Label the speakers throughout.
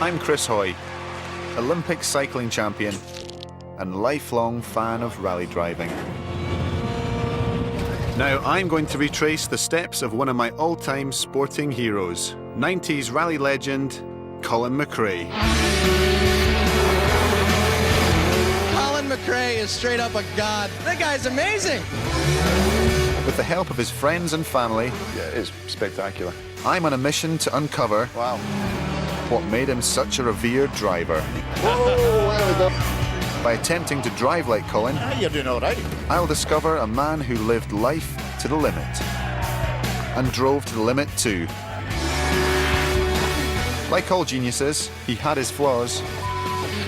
Speaker 1: I'm Chris Hoy, Olympic cycling champion and lifelong fan of rally driving. Now I'm going to retrace the steps of one of my all-time sporting heroes, 90s rally legend, Colin McRae.
Speaker 2: Colin McRae is straight up a god. That guy's amazing.
Speaker 1: With the help of his friends and family,
Speaker 3: Yeah, it is spectacular.
Speaker 1: I'm on a mission to uncover
Speaker 3: Wow.
Speaker 1: what made him such a revered driver.
Speaker 3: Whoa, there we go.
Speaker 1: By attempting to drive like Colin,
Speaker 3: You're doing all right.
Speaker 1: I'll discover a man who lived life to the limit and drove to the limit too. Like all geniuses, he had his flaws,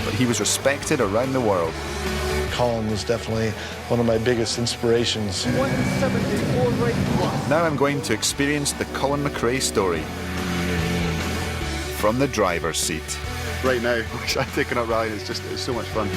Speaker 1: but he was respected around the world.
Speaker 4: Colin was definitely one of my biggest inspirations.
Speaker 1: Now I'm going to experience the Colin McRae story from the driver's seat.
Speaker 3: Right now, I've taken up rallying. It's so much fun.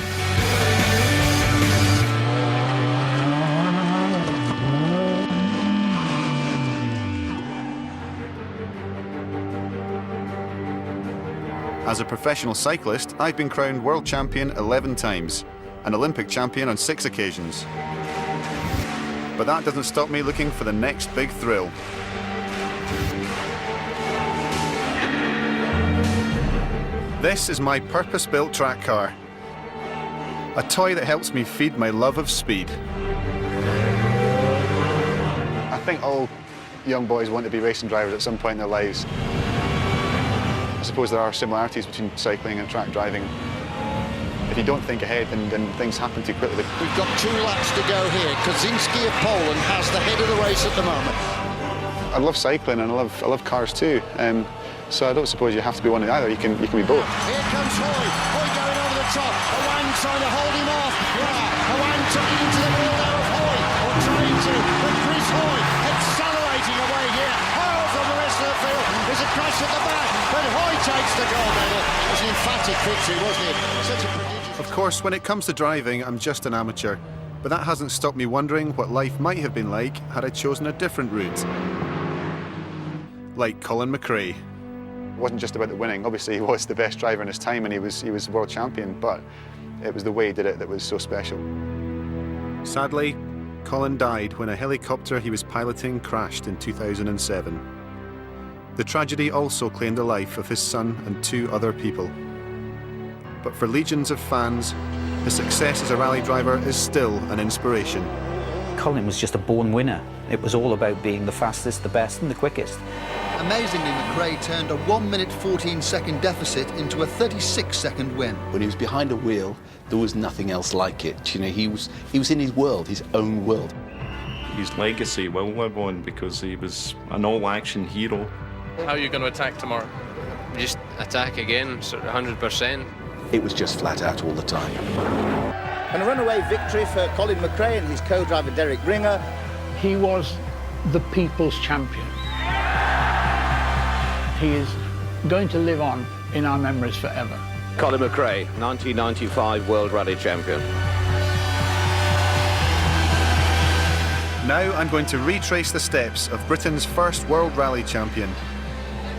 Speaker 1: As a professional cyclist, I've been crowned world champion 11 times, and Olympic champion on 6 occasions. But that doesn't stop me looking for the next big thrill. This is my purpose-built track car, a toy that helps me feed my love of speed.
Speaker 3: I think all young boys want to be racing drivers at some point in their lives. I suppose there are similarities between cycling and track driving. If you don't think ahead, then things happen too quickly.
Speaker 5: We've got 2 laps to go here. Kaczynski of Poland has the head of the race at the moment.
Speaker 3: I love cycling and I love cars too. So I don't suppose you have to be one or the other. You can be both.
Speaker 5: Here comes Hoy. Hoy going over the top. Owen trying to hold him off. Yeah, Owen tucking into the wheel now of Hoy. Or trying to. But Chris Hoy accelerating away here. Oh, from the rest of the field. There's a crash at the back. But Hoy takes the gold medal. It was an emphatic victory, wasn't it? Such a prodigious...
Speaker 1: Of course, when it comes to driving, I'm just an amateur. But that hasn't stopped me wondering what life might have been like had I chosen a different route. Like Colin McRae.
Speaker 3: It wasn't just about the winning. Obviously, he was the best driver in his time and he was world champion, but it was the way he did it that was so special.
Speaker 1: Sadly, Colin died when a helicopter he was piloting crashed in 2007. The tragedy also claimed the life of his son and 2 other people. But for legions of fans, his success as a rally driver is still an inspiration.
Speaker 6: Colin was just a born winner. It was all about being the fastest, the best and the quickest.
Speaker 7: Amazingly, McRae turned a 1-minute 14-second deficit into a 36-second win.
Speaker 8: When he was behind a wheel, there was nothing else like it. You know, he was in his world, his own world.
Speaker 9: His legacy will live on because he was an all-action hero.
Speaker 10: How are you going to attack tomorrow?
Speaker 11: Just attack again, sort of 100%.
Speaker 8: It was just flat out all the time.
Speaker 12: And a runaway victory for Colin McRae and his co-driver Derek Ringer.
Speaker 13: He was the people's champion. He is going to live on in our memories forever.
Speaker 14: Colin McRae, 1995 World Rally Champion.
Speaker 1: Now I'm going to retrace the steps of Britain's first World Rally Champion,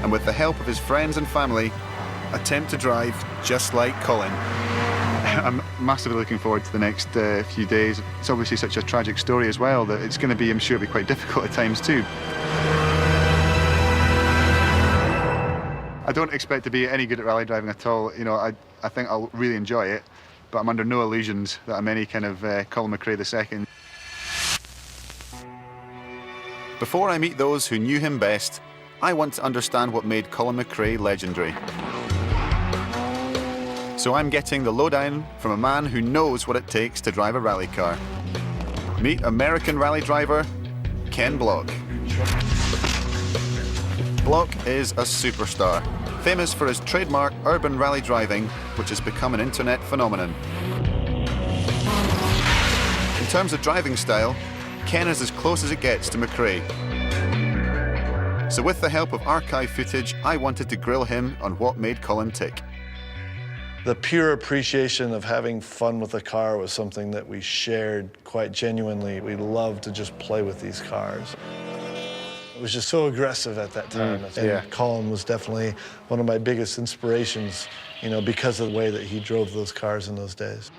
Speaker 1: and with the help of his friends and family, attempt to drive just like Colin.
Speaker 3: I'm massively looking forward to the next few days. It's obviously such a tragic story as well that it's going to be, I'm sure, it'll be quite difficult at times too. I don't expect to be any good at rally driving at all. You know, I think I'll really enjoy it, but I'm under no illusions that I'm any kind of Colin McRae II.
Speaker 1: Before I meet those who knew him best, I want to understand what made Colin McRae legendary. So I'm getting the lowdown from a man who knows what it takes to drive a rally car. Meet American rally driver, Ken Block. Block is a superstar, famous for his trademark urban rally driving, which has become an internet phenomenon. In terms of driving style, Ken is as close as it gets to McRae. So with the help of archive footage, I wanted to grill him on what made Colin tick.
Speaker 4: The pure appreciation of having fun with a car was something that we shared quite genuinely. We loved to just play with these cars. It was just so aggressive at that time. And Colin was definitely one of my biggest inspirations, you know, because of the way that he drove those cars in those days.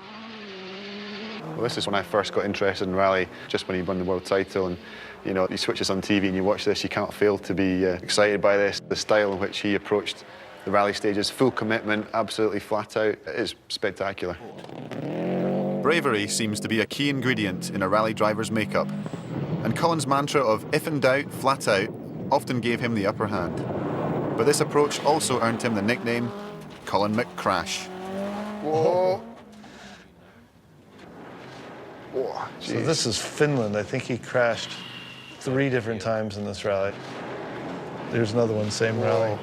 Speaker 3: Well, this is when I first got interested in rally, just when he won the world title. And, you know, you switch this on TV and you watch this, you can't fail to be excited by this. The style in which he approached the rally stages, full commitment, absolutely flat out. It is spectacular.
Speaker 1: Bravery seems to be a key ingredient in a rally driver's makeup. And Colin's mantra of if in doubt, flat out, often gave him the upper hand. But this approach also earned him the nickname Colin McCrash.
Speaker 3: Whoa. Whoa,
Speaker 4: so this is Finland. I think he crashed 3 different times in this rally. There's another one, same rally.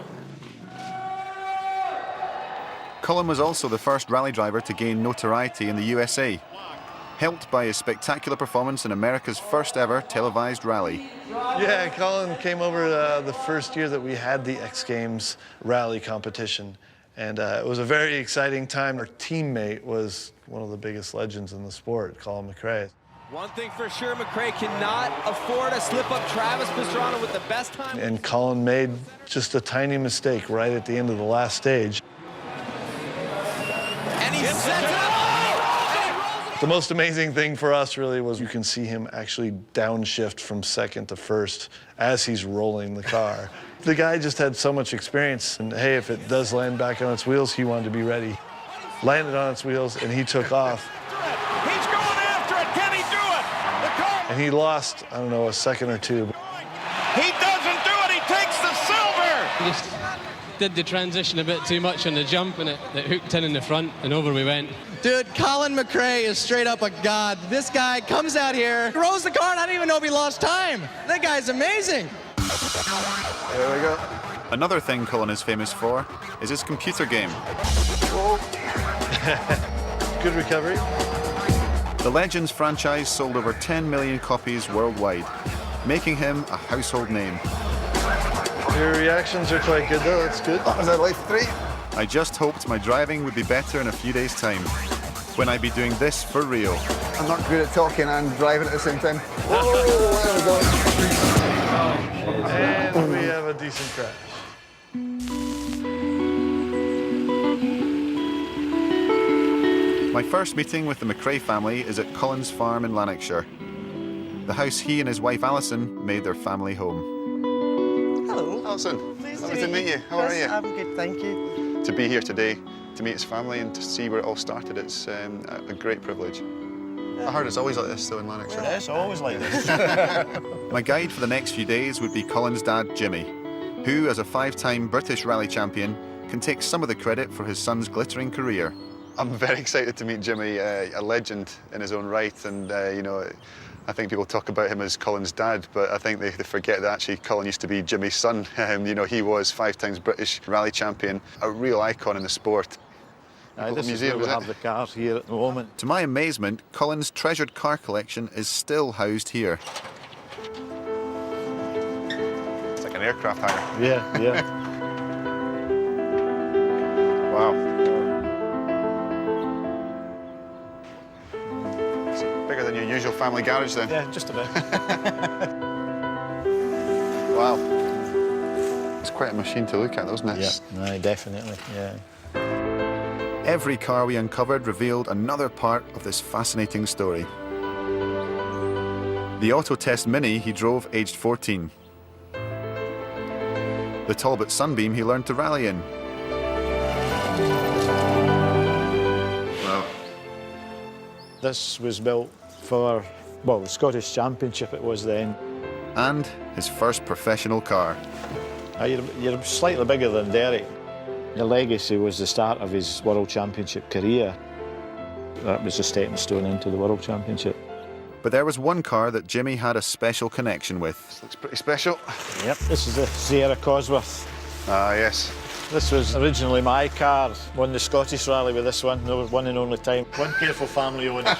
Speaker 1: Colin was also the first rally driver to gain notoriety in the USA, helped by his spectacular performance in America's first ever televised rally.
Speaker 4: Yeah, Colin came over the first year that we had the X Games rally competition. And it was a very exciting time. Our teammate was one of the biggest legends in the sport, Colin McRae.
Speaker 2: One thing for sure, McRae cannot afford to slip up Travis Pastrana with the best time.
Speaker 4: And Colin made just a tiny mistake right at the end of the last stage.
Speaker 2: And he sets it up!
Speaker 4: The most amazing thing for us really was you can see him actually downshift from second to first as he's rolling the car. The guy just had so much experience, and hey, if it does land back on its wheels, he wanted to be ready. Landed on its wheels, and he took off.
Speaker 5: He's going after it. Can he do it? The car.
Speaker 4: And he lost, I don't know, a second or two.
Speaker 5: He doesn't do it. He takes the silver.
Speaker 15: He just did the transition a bit too much on the jump, and it hooked in the front, and over we went.
Speaker 2: Dude, Colin McRae is straight up a god. This guy comes out here, throws the car, and I don't even know if he lost time. That guy's amazing.
Speaker 3: There we go.
Speaker 1: Another thing Colin is famous for is his computer game.
Speaker 4: Good recovery.
Speaker 1: The Legends franchise sold over 10 million copies worldwide, making him a household name.
Speaker 4: Your reactions are quite good, though. That's good.
Speaker 3: That was at life 3.
Speaker 1: I just hoped my driving would be better in a few days' time, when I'd be doing this for real.
Speaker 3: I'm not good at talking and driving at the same time. Oh, there we go.
Speaker 4: And we have a decent crash.
Speaker 1: My first meeting with the McRae family is at Colin's farm in Lanarkshire, the house he and his wife Alison made their family home.
Speaker 3: Hello. Alison, lovely to meet you. How are you?
Speaker 16: I'm good, thank you.
Speaker 3: To be here today, to meet his family and to see where it all started, it's a great privilege. I heard it's always like this, though, in Lanarkshire.
Speaker 16: Well, it's always like this.
Speaker 1: My guide for the next few days would be Colin's dad, Jimmy, who, as a 5-time British rally champion, can take some of the credit for his son's glittering career.
Speaker 3: I'm very excited to meet Jimmy, a legend in his own right, and you know, I think people talk about him as Colin's dad, but I think they forget that actually Colin used to be Jimmy's son. You know, he was 5 times British rally champion, a real icon in the sport.
Speaker 16: This is where we have the cars here at the moment.
Speaker 1: To my amazement, Colin's treasured car collection is still housed here.
Speaker 3: It's like an aircraft hangar.
Speaker 16: Yeah.
Speaker 3: Wow. It's bigger than your usual family garage then.
Speaker 16: Yeah, just about.
Speaker 3: Wow. It's quite a machine to look at, isn't it?
Speaker 16: Yeah, no, definitely, yeah.
Speaker 1: Every car we uncovered revealed another part of this fascinating story. The Autotest Mini he drove aged 14. The Talbot Sunbeam he learned to rally in.
Speaker 3: Wow.
Speaker 16: This was built for, well, the Scottish Championship it was then.
Speaker 1: And his first professional car.
Speaker 16: You're slightly bigger than Derek. The legacy was the start of his World Championship career. That was a stepping stone into the World Championship.
Speaker 1: But there was one car that Jimmy had a special connection with.
Speaker 3: This looks pretty special.
Speaker 16: Yep, this is the Sierra Cosworth.
Speaker 3: Ah, yes.
Speaker 16: This was originally my car. Won the Scottish Rally with this one. No, one and only time. One careful family owner.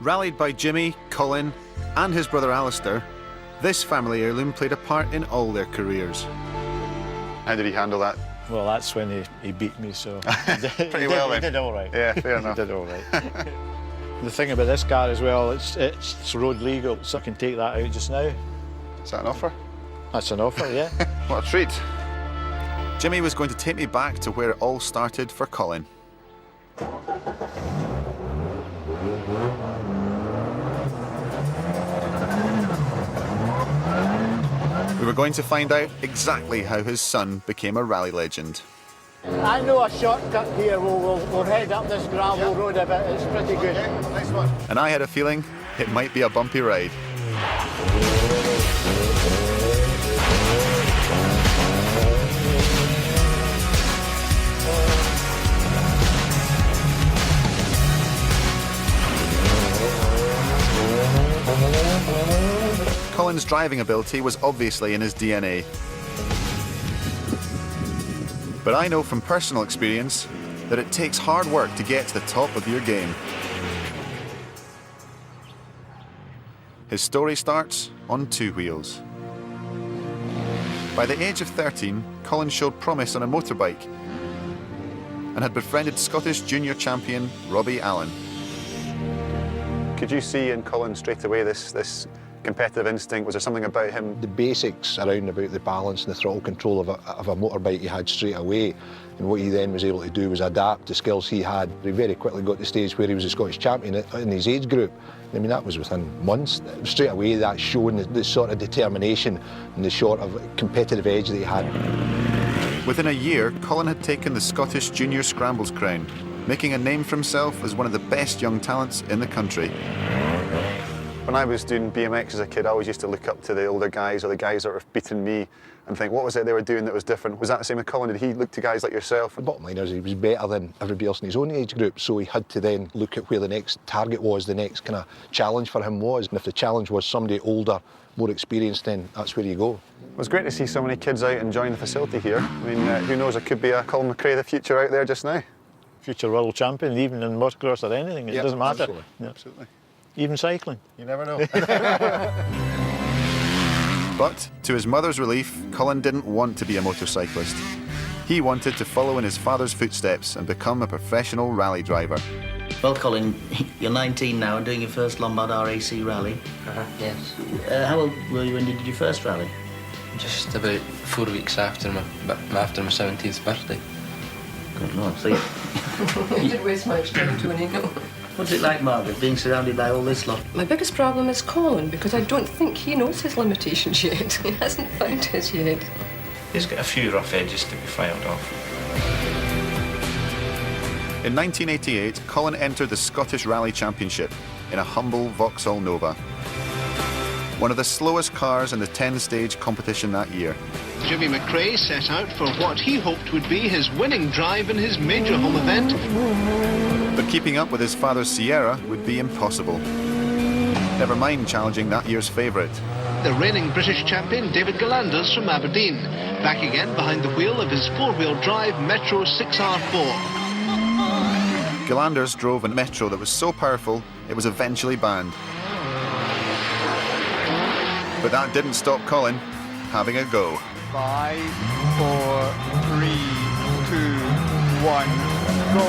Speaker 1: Rallied by Jimmy, Colin, and his brother Alistair, this family heirloom played a part in all their careers.
Speaker 3: How did he handle that?
Speaker 16: Well, that's when he beat me, so...
Speaker 3: Pretty well, then.
Speaker 16: He did all right.
Speaker 3: Yeah, fair enough.
Speaker 16: He did all right. The thing about this car as well, it's road legal, so I can take that out just now.
Speaker 3: Is that an offer?
Speaker 16: That's an offer, yeah.
Speaker 3: What a treat.
Speaker 1: Jimmy was going to take me back to where it all started for Colin. We were going to find out exactly how his son became a rally legend.
Speaker 13: I know a shortcut here. We'll head up this gravel road a bit. It's pretty good.
Speaker 3: Okay, nice one.
Speaker 1: And I had a feeling it might be a bumpy ride. Colin's driving ability was obviously in his DNA. But I know from personal experience that it takes hard work to get to the top of your game. His story starts on two wheels. By the age of 13, Colin showed promise on a motorbike and had befriended Scottish junior champion Robbie Allen.
Speaker 3: Could you see in Colin straight away this competitive instinct? Was there something about him?
Speaker 17: The basics around about the balance and the throttle control of a motorbike he had straight away, and what he then was able to do was adapt the skills he had. He very quickly got to the stage where he was a Scottish champion in his age group. I mean, that was within months. Straight away, that showing the sort of determination and the sort of competitive edge that he had.
Speaker 1: Within a year, Colin had taken the Scottish Junior Scrambles crown, making a name for himself as one of the best young talents in the country.
Speaker 3: When I was doing BMX as a kid, I always used to look up to the older guys or the guys that were beating me and think, what was it they were doing that was different? Was that the same with Colin? Did he look to guys like yourself?
Speaker 17: The bottom line is he was better than everybody else in his own age group, so he had to then look at where the next target was, the next kind of challenge for him was. And if the challenge was somebody older, more experienced, then that's where you go.
Speaker 3: It was great to see so many kids out enjoying the facility here. I mean, who knows, it could be a Colin McRae of the future out there just now.
Speaker 16: Future world champion, even in motocross or anything, it doesn't matter.
Speaker 3: Absolutely. Yeah. Absolutely.
Speaker 16: Even cycling.
Speaker 3: You never know.
Speaker 1: But, to his mother's relief, Colin didn't want to be a motorcyclist. He wanted to follow in his father's footsteps and become a professional rally driver.
Speaker 18: Well, Colin, you're 19 now and doing your first Lombard RAC rally.
Speaker 11: Yes.
Speaker 18: How old were you when you did your first rally?
Speaker 11: Just about 4 weeks after my 17th birthday.
Speaker 18: Good Lord, so
Speaker 19: You didn't waste much time, Tony, no.
Speaker 18: What's it like, Margaret, being surrounded by all this lot?
Speaker 19: My biggest problem is Colin, because I don't think he knows his limitations yet. He hasn't found his yet.
Speaker 9: He's got a few rough edges to be filed off.
Speaker 1: In 1988, Colin entered the Scottish Rally Championship in a humble Vauxhall Nova. One of the slowest cars in the 10-stage competition that year.
Speaker 20: Jimmy McRae set out for what he hoped would be his winning drive in his major home event.
Speaker 1: But keeping up with his father's Sierra would be impossible. Never mind challenging that year's favourite.
Speaker 20: The reigning British champion David Galanders from Aberdeen, back again behind the wheel of his four-wheel drive Metro 6R4.
Speaker 1: Galanders drove a Metro that was so powerful it was eventually banned. But that didn't stop Colin having a go.
Speaker 21: 5, 4, 3, 2, 1, go.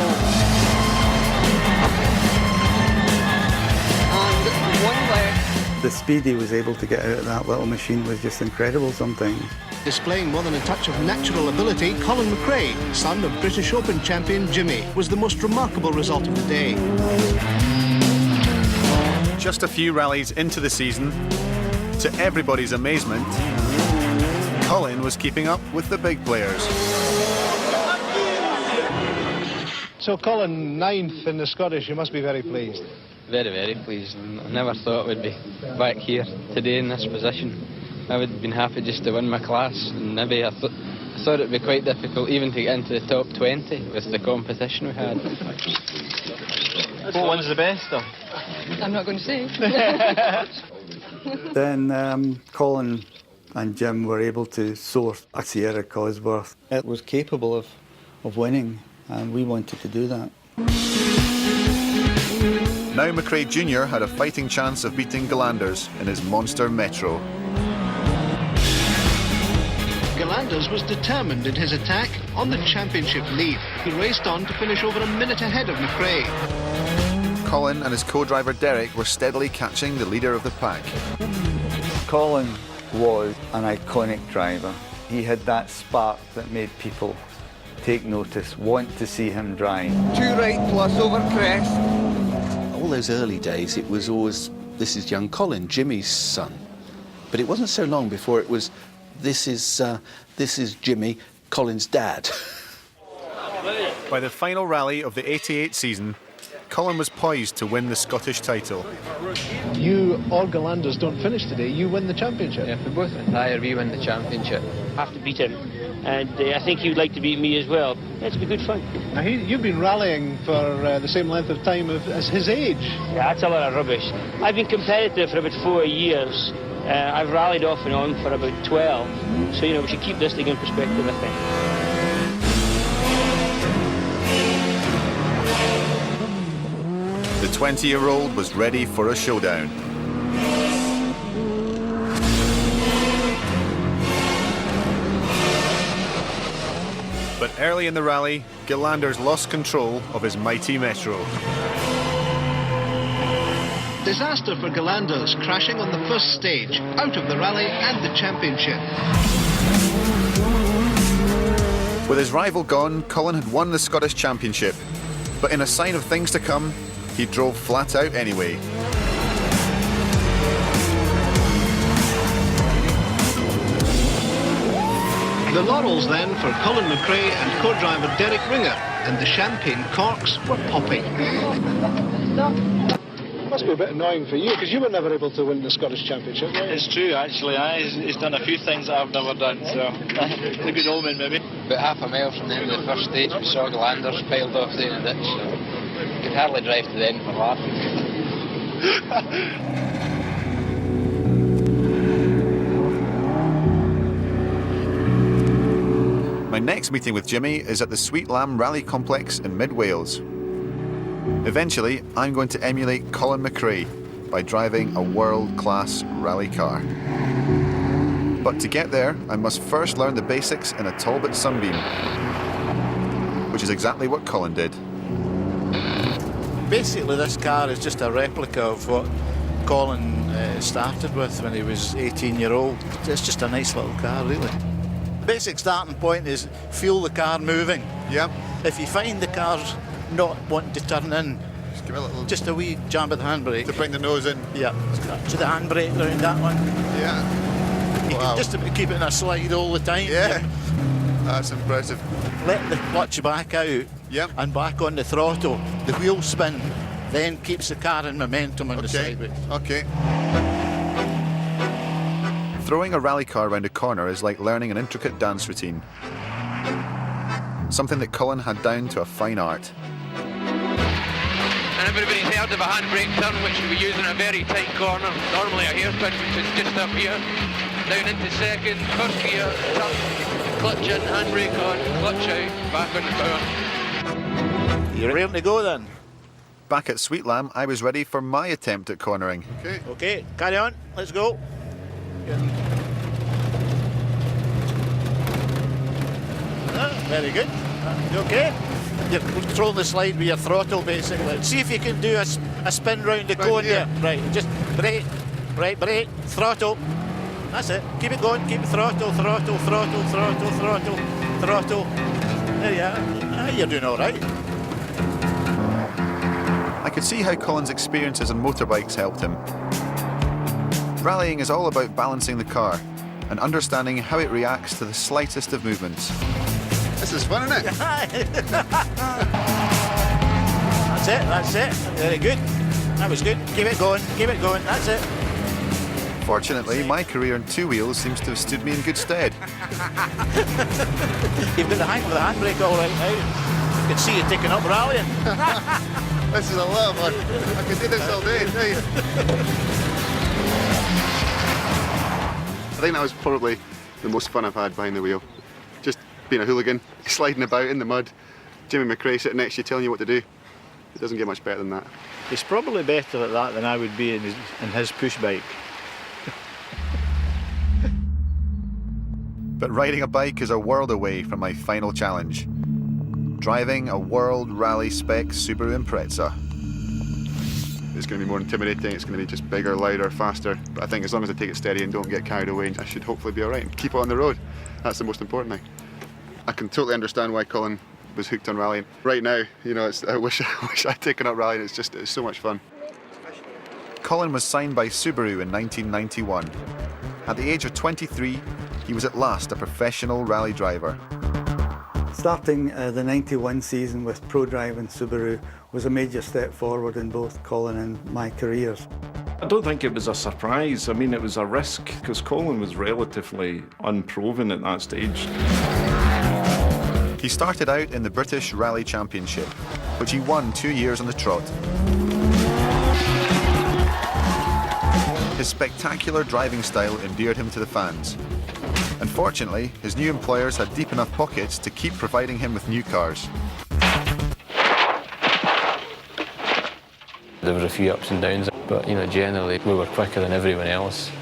Speaker 19: And one left.
Speaker 22: The speed he was able to get out of that little machine was just incredible sometimes.
Speaker 20: Displaying more than a touch of natural ability, Colin McRae, son of British Open champion Jimmy, was the most remarkable result of the day.
Speaker 1: Just a few rallies into the season, to everybody's amazement, Colin was keeping up with the big players.
Speaker 20: So Colin, 9th in the Scottish, you must be very pleased.
Speaker 11: Very, very pleased. I never thought we'd be back here today in this position. I would have been happy just to win my class, and maybe I thought it would be quite difficult even to get into the top 20 with the competition we had.
Speaker 16: What one's the best, though?
Speaker 19: I'm not going to say.
Speaker 22: Then Colin and Jim were able to source a Sierra Cosworth. It was capable of winning, and we wanted to do that.
Speaker 1: Now McRae Jr. had a fighting chance of beating Galanders in his monster Metro.
Speaker 20: Galanders was determined in his attack on the championship lead. He raced on to finish over a minute ahead of McRae.
Speaker 1: Colin and his co-driver Derek were steadily catching the leader of the pack.
Speaker 22: Colin was an iconic driver. He had that spark that made people take notice, want to see him drive.
Speaker 13: 2 right plus over crest.
Speaker 8: All those early days, it was always, this is young Colin, Jimmy's son. But it wasn't so long before it was, this is Jimmy, Colin's dad.
Speaker 1: By the final rally of the 88 season, Colin was poised to win the Scottish title.
Speaker 6: You or Galanders don't finish today, you win the championship.
Speaker 11: Yeah, if we both retire, we win the championship.
Speaker 7: Have to beat him, and I think he would like to beat me as well. It's be good fun.
Speaker 6: Now, you've been rallying for the same length of time as his age.
Speaker 7: Yeah, that's a lot of rubbish. I've been competitive for about 4 years. I've rallied off and on for about 12. So, we should keep this thing in perspective, I think.
Speaker 1: The 20-year-old was ready for a showdown. But early in the rally, Galanders lost control of his mighty Metro.
Speaker 20: Disaster for Galanders, crashing on the first stage, out of the rally and the championship.
Speaker 1: With his rival gone, Colin had won the Scottish Championship. But in a sign of things to come, he drove flat out anyway.
Speaker 20: The laurels then for Colin McRae and co-driver Derek Ringer, and the champagne corks were popping.
Speaker 6: Must be a bit annoying for you, because you were never able to win the Scottish Championship, right?
Speaker 16: It's true, actually. He's done a few things that I've never done, so it's a good omen, maybe.
Speaker 11: About half a mile from the end of the first stage, we saw Galanders piled off there in the ditch, so we could hardly drive to the end for laughing.
Speaker 1: My next meeting with Jimmy is at the Sweet Lamb Rally Complex in mid-Wales. Eventually, I'm going to emulate Colin McRae by driving a world-class rally car. But to get there, I must first learn the basics in a Talbot Sunbeam, which is exactly what Colin did.
Speaker 16: Basically, this car is just a replica of what Colin started with when he was 18-year-old. It's just a nice little car, really. Basic starting point is feel the car moving.
Speaker 1: Yep.
Speaker 16: If you find the car's not wanting to turn in,
Speaker 1: just give it a little...
Speaker 16: Just a wee jab of the handbrake.
Speaker 1: To bring the nose in?
Speaker 16: Yeah. To the handbrake around that one.
Speaker 1: Yeah.
Speaker 16: You can just keep it in a slide all the time.
Speaker 1: Yeah. That's impressive.
Speaker 16: Let the clutch back out.
Speaker 1: Yep.
Speaker 16: And back on the throttle. The wheel spin then keeps the car in momentum on the sideway.
Speaker 1: Okay. Throwing a rally car around a corner is like learning an intricate dance routine. Something that Colin had down to a fine art.
Speaker 23: And everybody's heard of a handbrake turn, which we use in a very tight corner. Normally a hairpin, which is just up here. Down into second, first gear, turn, clutch in, handbrake on, clutch out, back on the power.
Speaker 16: You're ready to go then?
Speaker 1: Back at Sweet Lamb, I was ready for my attempt at cornering.
Speaker 16: Okay, carry on, let's go. Very good. You okay? You're controlling the slide with your throttle, basically. See if you can do a spin round the cone there. Right, just brake, right, brake, throttle. That's it. Keep it going. Keep the throttle, throttle, throttle, throttle, throttle, throttle. There you are. You're doing all right.
Speaker 1: I could see how Colin's experiences on motorbikes helped him. Rallying is all about balancing the car and understanding how it reacts to the slightest of movements. This is fun, isn't it?
Speaker 16: That's it. Very good. That was good. Keep it going, that's it.
Speaker 1: Fortunately, my career on two wheels seems to have stood me in good stead.
Speaker 16: You've got the hang of the handbrake all right now. You can see you taking up rallying.
Speaker 1: This is a lot of fun. I could do this all day. I think that was probably the most fun I've had behind the wheel. Just being a hooligan, sliding about in the mud, Jimmy McRae sitting next to you telling you what to do. It doesn't get much better than that.
Speaker 16: He's probably better at that than I would be in his push bike.
Speaker 1: But riding a bike is a world away from my final challenge. Driving a World Rally Spec Subaru Impreza.
Speaker 3: it's going to be more intimidating, it's going to be just bigger, louder, faster. But I think as long as I take it steady and don't get carried away, I should hopefully be all right and keep it on the road. That's the most important thing. I can totally understand why Colin was hooked on rallying. Right now, you know, I wish I'd taken up rallying. It's so much fun.
Speaker 1: Colin was signed by Subaru in 1991. At the age of 23, he was at last a professional rally driver.
Speaker 22: Starting the 91 season with ProDrive and Subaru was a major step forward in both Colin and my careers.
Speaker 9: I don't think it was a surprise. I mean, it was a risk because Colin was relatively unproven at that stage.
Speaker 1: He started out in the British Rally Championship, which he won 2 years on the trot. His spectacular driving style endeared him to the fans. Unfortunately, his new employers had deep enough pockets to keep providing him with new cars.
Speaker 11: There were a few ups and downs, but generally we were quicker than everyone else.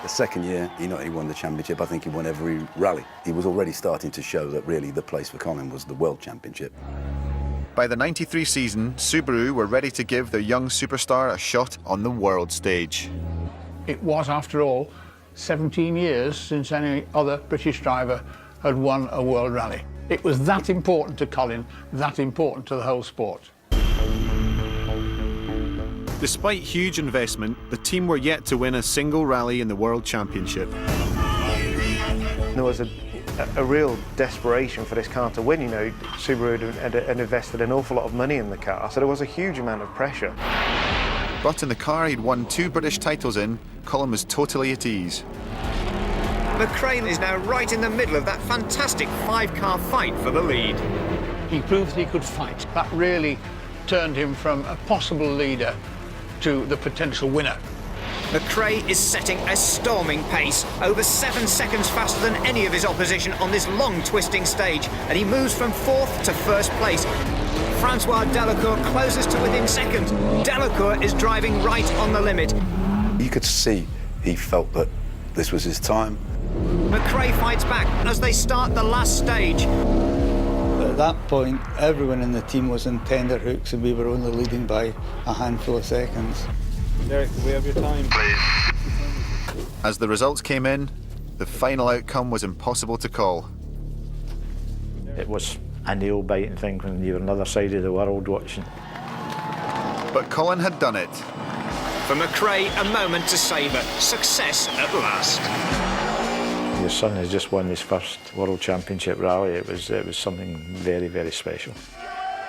Speaker 10: The second year, he not only won the championship, I think he won every rally. He was already starting to show that really the place for Colin was the World Championship.
Speaker 1: By the 93 season, Subaru were ready to give their young superstar a shot on the world stage.
Speaker 12: It was, after all, 17 years since any other British driver had won a world rally. It was that important to Colin, that important to the whole sport.
Speaker 1: Despite huge investment, the team were yet to win a single rally in the World Championship.
Speaker 14: There was a real desperation for this car to win. Subaru had invested an awful lot of money in the car, so there was a huge amount of pressure.
Speaker 1: But in the car he'd won 2 British titles in, Colin was totally at ease.
Speaker 24: McRae is now right in the middle of that fantastic 5-car fight for the lead.
Speaker 12: He proved he could fight. That really turned him from a possible leader to the potential winner.
Speaker 24: McRae is setting a storming pace, over 7 seconds faster than any of his opposition on this long twisting stage, and he moves from 4th to 1st place. Francois Delacour closes to within second. Delacour is driving right on the limit.
Speaker 10: You could see he felt that this was his time.
Speaker 24: McRae fights back as they start the last stage.
Speaker 22: At that point, everyone in the team was in tender hooks and we were only leading by a handful of seconds.
Speaker 6: Derek, we have your time, please.
Speaker 1: As the results came in, the final outcome was impossible to call.
Speaker 14: It was a nail-biting thing when you were on the other side of the world watching.
Speaker 1: But Colin had done it.
Speaker 24: For McRae, a moment to savour. Success at last.
Speaker 14: Your son has just won his first World Championship rally. It was something very, very special.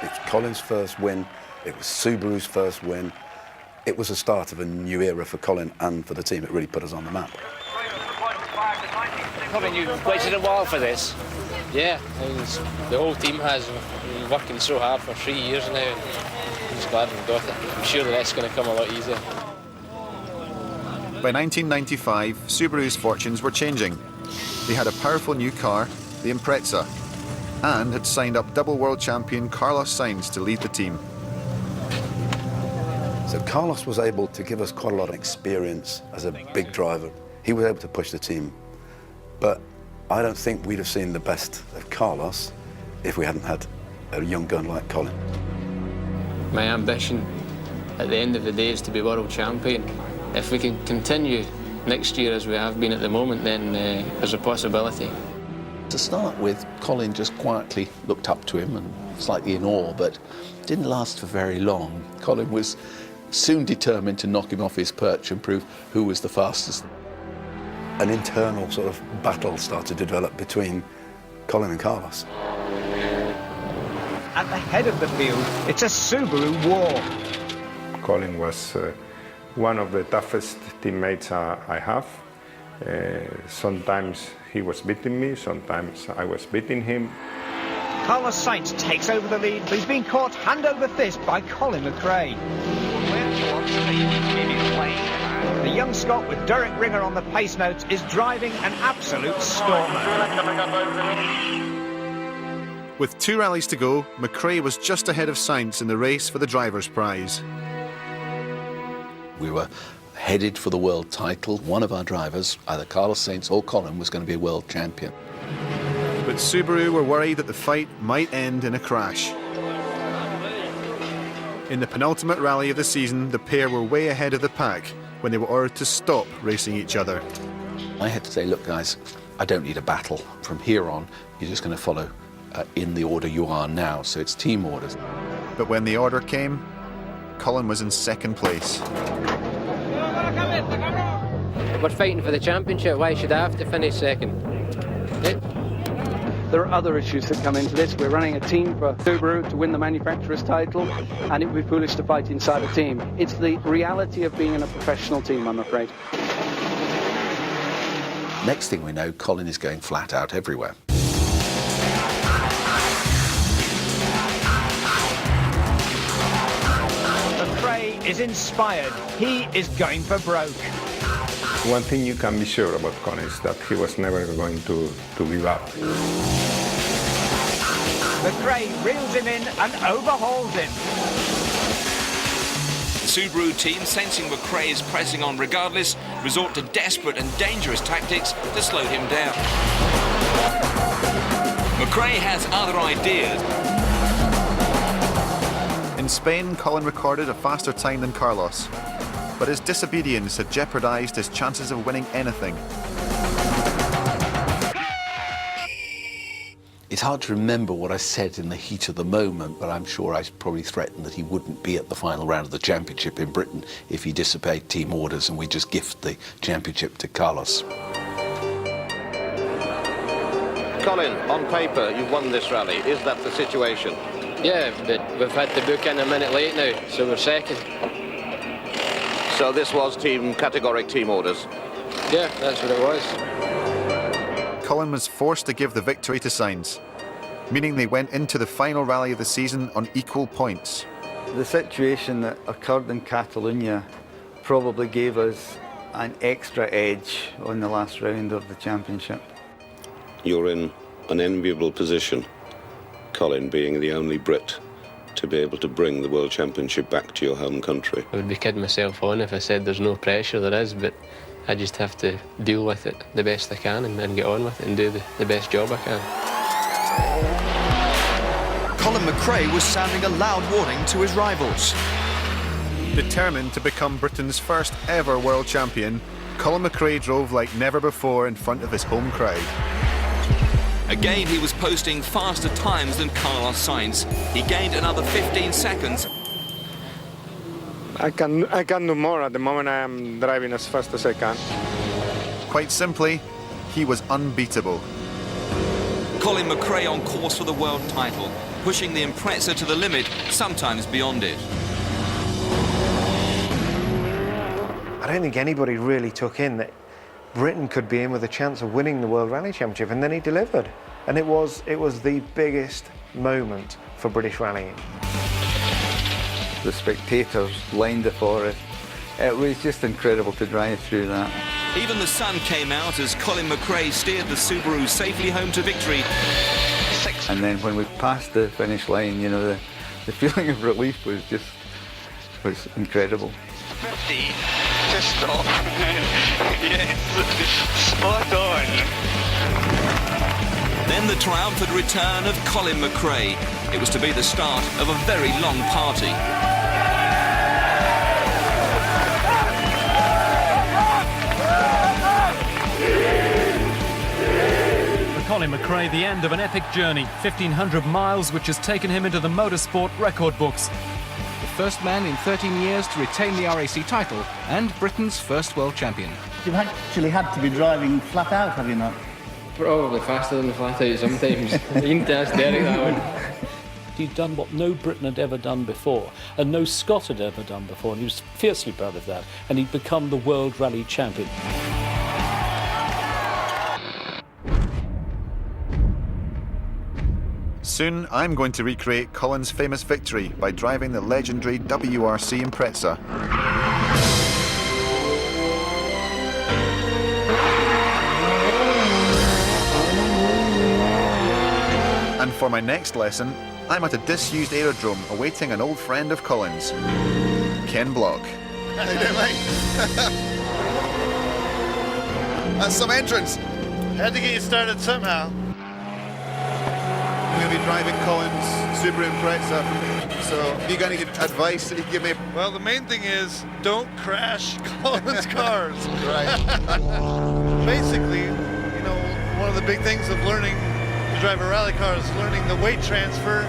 Speaker 10: It's Colin's first win. It was Subaru's first win. It was the start of a new era for Colin and for the team. It really put us on the map.
Speaker 7: Colin, you've waited a while for this.
Speaker 11: Yeah, the whole team has been working so hard for 3 years now, and I'm just glad we got it. I'm sure the rest's going to come a lot easier.
Speaker 1: By 1995, Subaru's fortunes were changing. They had a powerful new car, the Impreza, and had signed up double world champion Carlos Sainz to lead the team.
Speaker 10: So Carlos was able to give us quite a lot of experience as a big driver. He was able to push the team, but I don't think we'd have seen the best of Carlos if we hadn't had a young gun like Colin.
Speaker 11: My ambition at the end of the day is to be world champion. If we can continue next year as we have been at the moment, then there's a possibility.
Speaker 8: To start with, Colin just quietly looked up to him and slightly in awe, but didn't last for very long. Colin was soon determined to knock him off his perch and prove who was the fastest.
Speaker 10: An internal sort of battle started to develop between Colin and Carlos.
Speaker 24: At the head of the field, it's a Subaru war.
Speaker 25: Colin was one of the toughest teammates I have. Sometimes he was beating me, sometimes I was beating him.
Speaker 24: Carlos Sainz takes over the lead, but he's been caught hand over fist by Colin McRae. The young Scot with Derek Ringer on the pace notes is driving an absolute stormer.
Speaker 1: With 2 rallies to go, McRae was just ahead of Sainz in the race for the driver's prize.
Speaker 8: We were headed for the world title. One of our drivers, either Carlos Sainz or Colin, was going to be a world champion.
Speaker 1: But Subaru were worried that the fight might end in a crash. In the penultimate rally of the season, the pair were way ahead of the pack when they were ordered to stop racing each other.
Speaker 8: I had to say, look guys, I don't need a battle. From here on, you're just going to follow in the order you are now, so it's team orders.
Speaker 1: But when the order came, Colin was in second place.
Speaker 11: We're fighting for the championship. Why should I have to finish second?
Speaker 2: There are other issues that come into this. We're running a team for Subaru to win the manufacturer's title, and it would be foolish to fight inside a team. It's the reality of being in a professional team, I'm afraid.
Speaker 8: Next thing we know, Colin is going flat out everywhere.
Speaker 24: McRae is inspired. He is going for broke.
Speaker 25: One thing you can be sure about Colin is that he was never going to give up.
Speaker 24: McRae reels him in and overhauls him.
Speaker 4: The Subaru team, sensing McRae is pressing on regardless, resort to desperate and dangerous tactics to slow him down. McRae has other ideas.
Speaker 1: In Spain, Colin recorded a faster time than Carlos, but his disobedience had jeopardised his chances of winning anything.
Speaker 8: It's hard to remember what I said in the heat of the moment, but I'm sure I probably threatened that he wouldn't be at the final round of the championship in Britain if he disobeyed team orders and we just gift the championship to Carlos.
Speaker 5: Colin, on paper, you've won this rally. Is that the situation?
Speaker 11: Yeah, but we've had to book in a minute late now, so we're second.
Speaker 5: So this was categoric team orders?
Speaker 11: Yeah, that's what it was.
Speaker 1: Colin was forced to give the victory to Sainz, meaning they went into the final rally of the season on equal points.
Speaker 22: The situation that occurred in Catalonia probably gave us an extra edge on the last round of the championship.
Speaker 5: You're in an enviable position, Colin, being the only Brit to be able to bring the World Championship back to your home country.
Speaker 11: I would be kidding myself on if I said there's no pressure. There is, but I just have to deal with it the best I can and get on with it and do the best job I can.
Speaker 15: Colin McRae was sounding a loud warning to his rivals.
Speaker 1: Determined to become Britain's first ever world champion, Colin McRae drove like never before in front of his home crowd.
Speaker 4: Again, he was posting faster times than Carlos Sainz. He gained another 15 seconds.
Speaker 17: I can do more. At the moment, I am driving as fast as I can.
Speaker 1: Quite simply, he was unbeatable.
Speaker 4: Colin McRae on course for the world title, pushing the Impreza to the limit, sometimes beyond it.
Speaker 14: I don't think anybody really took in that Britain could be in with a chance of winning the World Rally Championship, and then he delivered. And it was the biggest moment for British rallying.
Speaker 22: The spectators lined it for us. It was just incredible to drive through that.
Speaker 4: Even the sun came out as Colin McRae steered the Subaru safely home to victory.
Speaker 22: And then when we passed the finish line, you know, the feeling of relief was incredible.
Speaker 23: 50 to stop. Yes, spot on.
Speaker 4: Then the triumphant return of Colin McRae. It was to be the start of a very long party.
Speaker 26: For Colin McRae, the end of an epic journey, 1,500 miles, which has taken him into the motorsport record books. The first man in 13 years to retain the RAC title and Britain's first world champion.
Speaker 22: You've actually had to be driving flat out, have you not?
Speaker 11: Probably faster than the flat out sometimes. You need to ask Derek that one.
Speaker 27: He'd done what no Briton had ever done before, and no Scot had ever done before, and he was fiercely proud of that, and he'd become the World Rally Champion.
Speaker 1: Soon, I'm going to recreate Colin's famous victory by driving the legendary WRC Impreza. And for my next lesson, I'm at a disused aerodrome awaiting an old friend of Colin's, Ken Block.
Speaker 28: How you doing, mate? That's some entrance. Had to get you started somehow. We'll
Speaker 1: be driving Colin's Subaru Impreza, so have you got any advice that you can give me?
Speaker 3: Well, the main thing is don't crash Colin's cars.
Speaker 1: Right.
Speaker 3: Basically, you know, one of the big things of learning to drive a rally car is learning the weight transfer,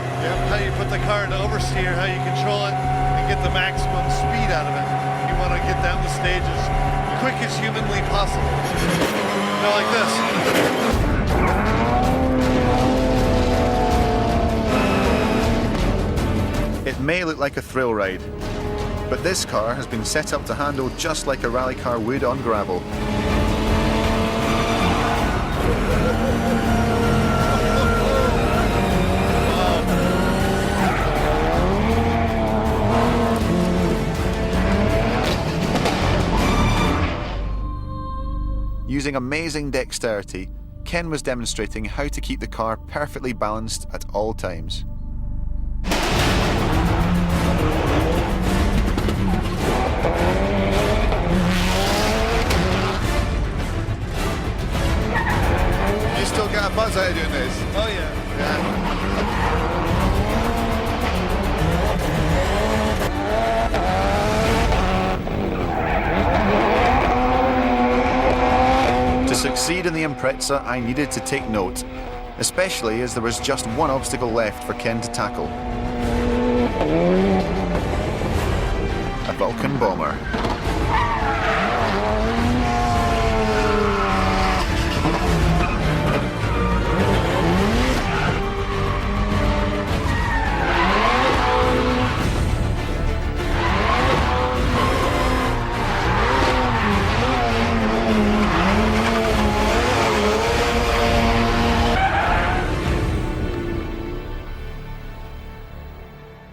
Speaker 3: how you put the car into oversteer, how you control it, and get the maximum speed out of it. You want to get down the stage as quick as humanly possible. You know, like this.
Speaker 1: It may look like a thrill ride, but this car has been set up to handle just like a rally car would on gravel. Using amazing dexterity, Ken was demonstrating how to keep the car perfectly balanced at all times. You still get a buzz out of doing this?
Speaker 3: Oh yeah.
Speaker 1: To succeed in the Impreza, I needed to take note, especially as there was just one obstacle left for Ken to tackle. A Vulcan bomber.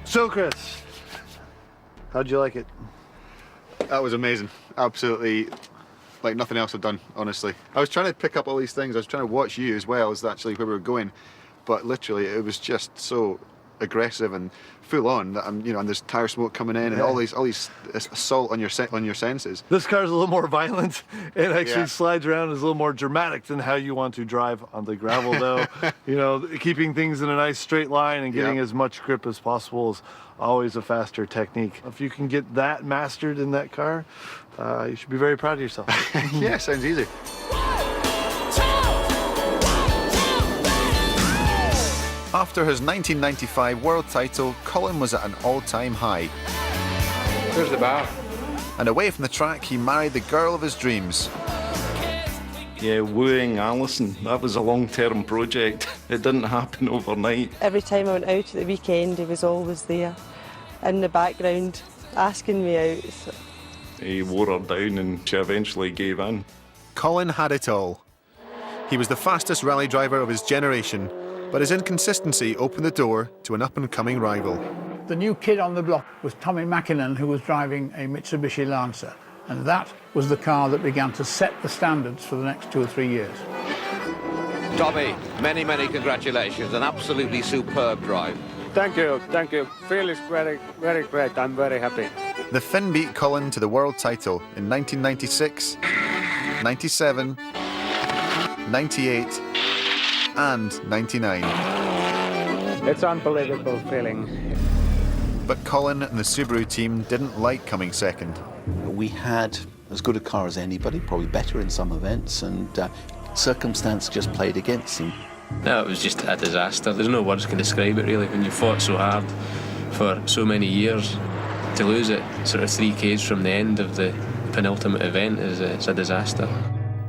Speaker 14: So, Chris, how'd you like it?
Speaker 1: That was amazing. Absolutely, like nothing else I've done, honestly. I was trying to pick up all these things. I was trying to watch you as well as actually where we were going, but literally it was just so aggressive and full on that I'm, you know, and there's tire smoke coming in and all these assault on your senses.
Speaker 3: This car's a little more violent. It actually slides around, is a little more dramatic than how you want to drive on the gravel, though. You know, keeping things in a nice straight line and getting as much grip as possible is always a faster technique. If you can get that mastered in that car, you should be very proud of yourself.
Speaker 1: Yeah, sounds easy. After his 1995 world title, Colin was at an all-time high.
Speaker 23: There's the bar.
Speaker 1: And away from the track, he married the girl of his dreams.
Speaker 9: Yeah, wooing Alison, that was a long-term project. It didn't happen overnight.
Speaker 13: Every time I went out at the weekend, he was always there in the background asking me out. So.
Speaker 9: He wore her down and she eventually gave in.
Speaker 1: Colin had it all. He was the fastest rally driver of his generation, but his inconsistency opened the door to an up-and-coming rival.
Speaker 12: The new kid on the block was Tommy Mackinnon, who was driving a Mitsubishi Lancer, and that was the car that began to set the standards for the next 2 or 3 years.
Speaker 16: Tommy, many, many congratulations. An absolutely superb drive.
Speaker 17: Thank you, thank you. Feel is very, very great. I'm very happy.
Speaker 1: The Finn beat Colin to the world title in 1996, 97, 98, and 99.
Speaker 17: It's unbelievable feeling.
Speaker 1: But Colin and the Subaru team didn't like coming second.
Speaker 8: We had as good a car as anybody, probably better in some events, and circumstance just played against them.
Speaker 27: No, it was just a disaster. There's no words can describe it, really. When you fought so hard for so many years, to lose it sort of 3 Ks from the end of the penultimate event is a disaster.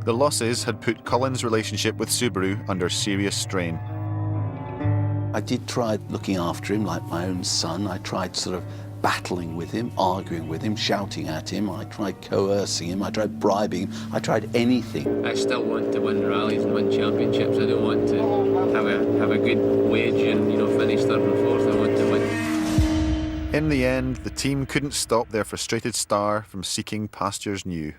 Speaker 1: The losses had put Colin's relationship with Subaru under serious strain.
Speaker 8: I did try looking after him like my own son. I tried sort of battling with him, arguing with him, shouting at him. I tried coercing him. I tried bribing him. I tried anything.
Speaker 27: I still want to win rallies and win championships. I don't want to have a good wage and, you know, finish 3rd and 4th. I want to win.
Speaker 1: In the end, the team couldn't stop their frustrated star from seeking pastures new.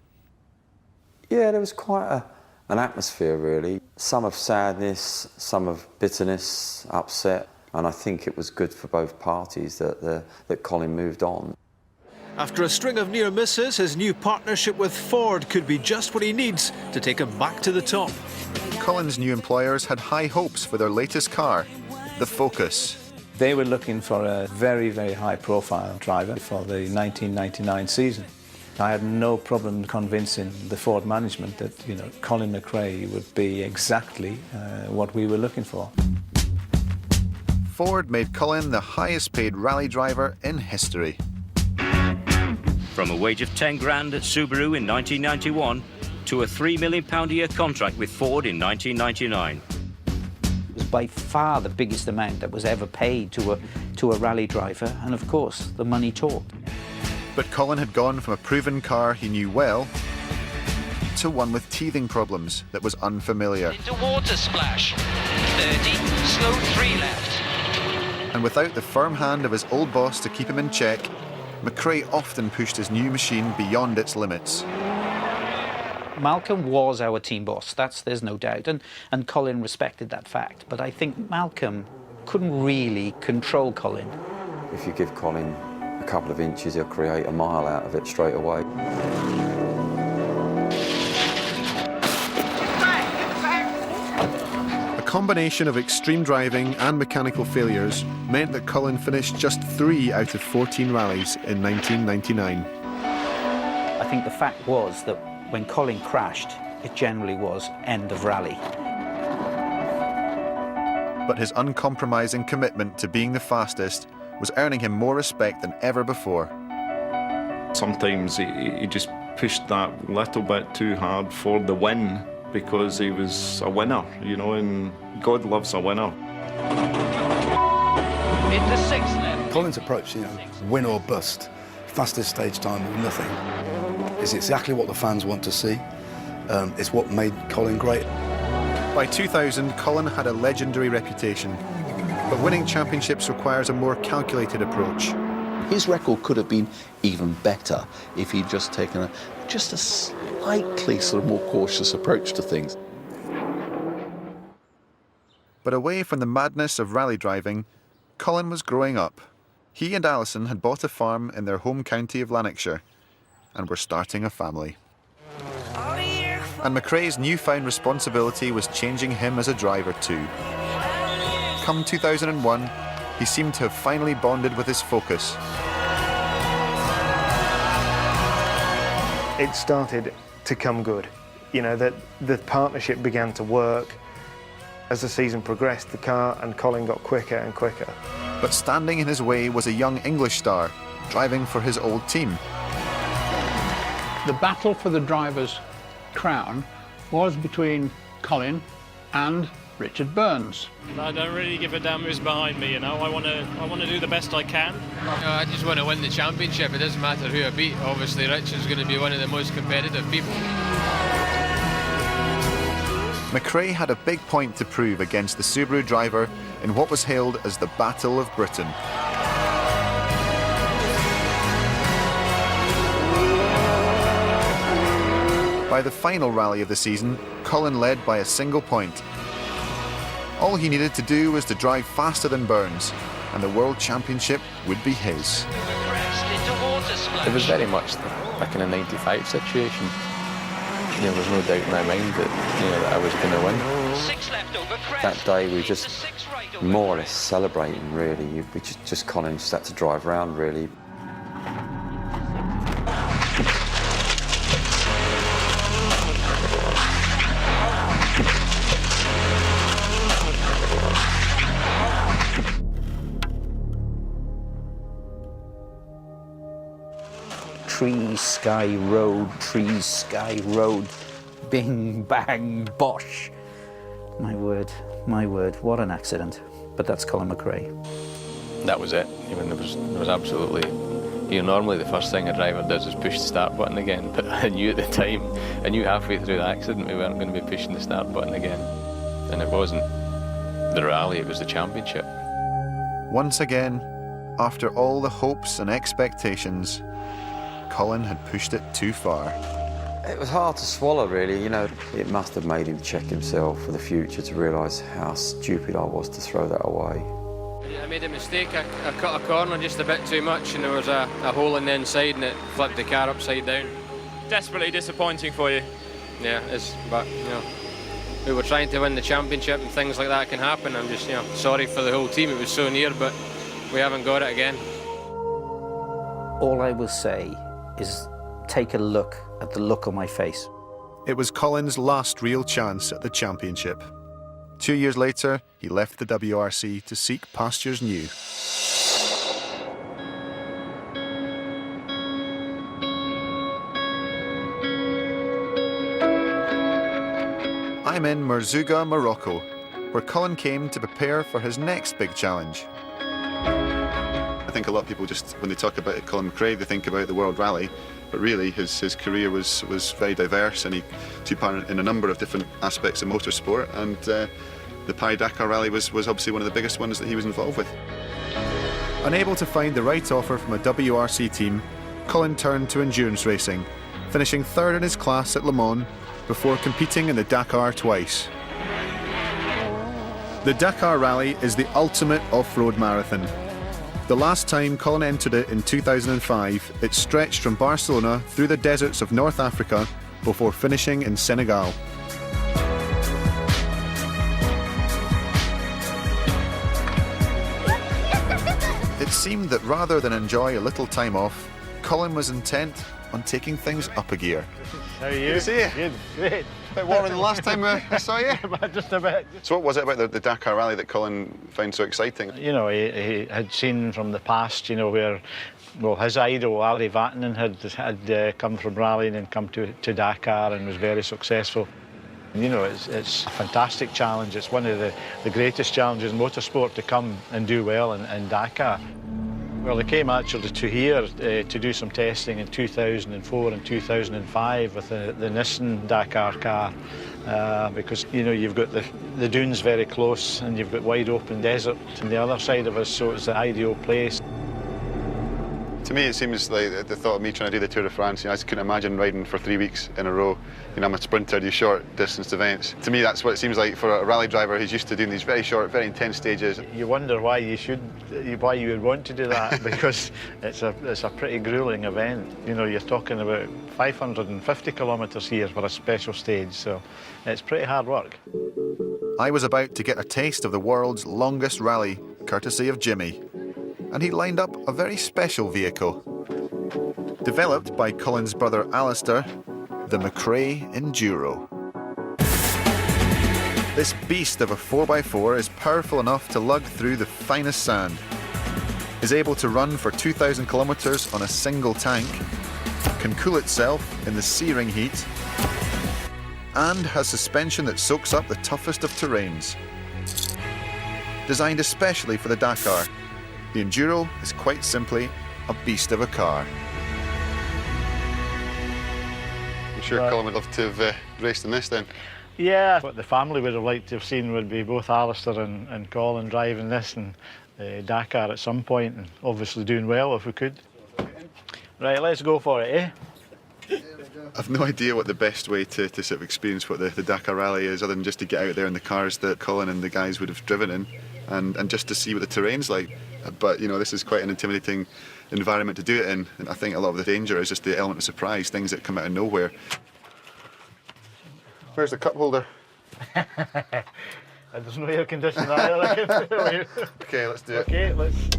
Speaker 18: Yeah, there was quite an atmosphere, really. Some of sadness, some of bitterness, upset, and I think it was good for both parties that Colin moved on.
Speaker 15: After a string of near misses, his new partnership with Ford could be just what he needs to take him back to the top.
Speaker 1: Colin's new employers had high hopes for their latest car, the Focus.
Speaker 2: They were looking for a very, very high-profile driver for the 1999 season. I had no problem convincing the Ford management that, you know, Colin McRae would be exactly what we were looking for.
Speaker 1: Ford made Colin the highest-paid rally driver in history.
Speaker 6: From a wage of 10 grand at Subaru in 1991 to a £3 million a year contract with Ford in 1999.
Speaker 7: It was by far the biggest amount that was ever paid to a rally driver, and of course, the money talked.
Speaker 1: But Colin had gone from a proven car he knew well to one with teething problems that was unfamiliar.
Speaker 23: Into water splash. 30, slow 3 left.
Speaker 1: And without the firm hand of his old boss to keep him in check, McRae often pushed his new machine beyond its limits.
Speaker 7: Malcolm was our team boss, there's no doubt, and Colin respected that fact. But I think Malcolm couldn't really control Colin.
Speaker 18: If you give Colin a couple of inches, he'll create a mile out of it straight away.
Speaker 1: A combination of extreme driving and mechanical failures meant that Colin finished just 3 out of 14 rallies in 1999.
Speaker 7: I think the fact was that when Colin crashed, it generally was end of rally.
Speaker 1: But his uncompromising commitment to being the fastest was earning him more respect than ever before.
Speaker 9: Sometimes he just pushed that little bit too hard for the win because he was a winner, you know, and God loves a winner.
Speaker 23: Into 6 left.
Speaker 10: Colin's approach, you know, win or bust, fastest stage time or nothing, is exactly what the fans want to see. It's what made Colin great.
Speaker 1: By 2000, Colin had a legendary reputation. But winning championships requires a more calculated approach.
Speaker 8: His record could have been even better if he'd just taken a slightly sort of more cautious approach to things.
Speaker 1: But away from the madness of rally driving, Colin was growing up. He and Alison had bought a farm in their home county of Lanarkshire and were starting a family. And McRae's newfound responsibility was changing him as a driver too. Come 2001, he seemed to have finally bonded with his Focus.
Speaker 14: It started to come good. You know, that the partnership began to work. As the season progressed, the car and Colin got quicker and quicker.
Speaker 1: But standing in his way was a young English star, driving for his old team.
Speaker 12: The battle for the driver's crown was between Colin and Richard Burns.
Speaker 19: I don't really give a damn who's behind me, you know. I want to do the best I can.
Speaker 27: I just want to win the championship. It doesn't matter who I beat. Obviously, Richard's going to be one of the most competitive people.
Speaker 1: McRae had a big point to prove against the Subaru driver in what was hailed as the Battle of Britain. By the final rally of the season, Colin led by a single point. All he needed to do was to drive faster than Burns, and the World Championship would be his.
Speaker 27: It was very much like in a 95 situation. There was no doubt in my mind that I was going to win.
Speaker 18: That day we just more or less celebrating really. We just Colin just had to drive around really.
Speaker 7: Tree, sky, road, trees, sky, road, bing, bang, bosh. My word, what an accident. But that's Colin McRae.
Speaker 27: That was it. I mean, there was absolutely... normally the first thing a driver does is push the start button again, but I knew at the time, halfway through the accident we weren't going to be pushing the start button again. And it wasn't the rally, it was the championship.
Speaker 1: Once again, after all the hopes and expectations, Colin had pushed it too far.
Speaker 18: It was hard to swallow, really. It must have made him check himself for the future to realise how stupid I was to throw that away.
Speaker 27: I made a mistake. I cut a corner just a bit too much, and there was a hole in the inside, and it flipped the car upside down.
Speaker 19: Desperately disappointing for you.
Speaker 27: Yeah, but we were trying to win the championship and things like that can happen. I'm just, sorry for the whole team. It was so near, but we haven't got it again.
Speaker 7: All I will say is take a look at the look on my face.
Speaker 1: It was Colin's last real chance at the championship. 2 years later, he left the WRC to seek pastures new. I'm in Merzouga, Morocco, where Colin came to prepare for his next big challenge. I think a lot of people just, when they talk about Colin McRae, they think about the World Rally, but really his career was very diverse, and he took part in a number of different aspects of motorsport, and the Paris-Dakar Rally was obviously one of the biggest ones that he was involved with. Unable to find the right offer from a WRC team, Colin turned to endurance racing, finishing third in his class at Le Mans before competing in the Dakar twice. The Dakar Rally is the ultimate off-road marathon. The last time Colin entered it in 2005, it stretched from Barcelona through the deserts of North Africa before finishing in Senegal. It seemed that rather than enjoy a little time off, Colin was intent on taking things up a gear.
Speaker 3: How are you?
Speaker 1: Good to see you.
Speaker 3: Good, great.
Speaker 1: A bit warmer than the last time I saw you.
Speaker 3: Just a bit.
Speaker 1: So what was it about the Dakar Rally that Colin found so exciting?
Speaker 4: He had seen from the past, where, his idol, Ali Vatanen, had come from rallying and come to Dakar and was very successful. It's a fantastic challenge. It's one of the greatest challenges in motorsport to come and do well in Dakar. Well, they came actually to here to do some testing in 2004 and 2005 with the Nissan Dakar car because, you've got the dunes very close and you've got wide open desert on the other side of us, so it's the ideal place.
Speaker 1: To me, it seems like the thought of me trying to do the Tour de France, I just couldn't imagine riding for 3 weeks in a row. I'm a sprinter, do short distance events. To me, that's what it seems like for a rally driver who's used to doing these very short, very intense stages.
Speaker 4: You wonder why you would want to do that, because it's a pretty gruelling event. You're talking about 550 kilometres here for a special stage, so it's pretty hard work.
Speaker 1: I was about to get a taste of the world's longest rally, courtesy of Jimmy. And he lined up a very special vehicle. Developed by Colin's brother Alistair, the McRae Enduro. This beast of a 4x4 is powerful enough to lug through the finest sand, is able to run for 2,000 kilometres on a single tank, can cool itself in the searing heat, and has suspension that soaks up the toughest of terrains. Designed especially for the Dakar, the Enduro is quite simply a beast of a car. I'm sure Colin would love to have raced in this then.
Speaker 4: Yeah, what the family would have liked to have seen would be both Alistair and Colin driving this and Dakar at some point, and obviously doing well if we could. Right, let's go for it, eh?
Speaker 1: I've no idea what the best way to sort of experience what the Dakar Rally is, other than just to get out there in the cars that Colin and the guys would have driven in, and just to see what the terrain's like. But this is quite an intimidating environment to do it in, and I think a lot of the danger is just the element of surprise, things that come out of nowhere. Where's the cup holder?
Speaker 4: There's no air conditioning either.
Speaker 1: Okay, let's do it.
Speaker 4: Okay, let's.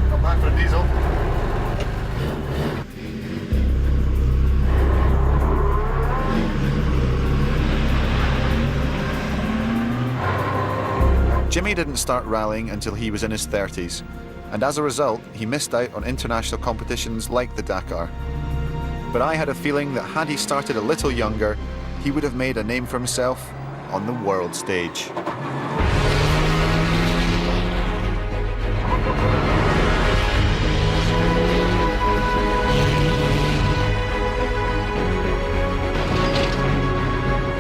Speaker 1: Come back for a diesel. Jimmy didn't start rallying until he was in his 30s, and as a result, he missed out on international competitions like the Dakar. But I had a feeling that had he started a little younger, he would have made a name for himself on the world stage.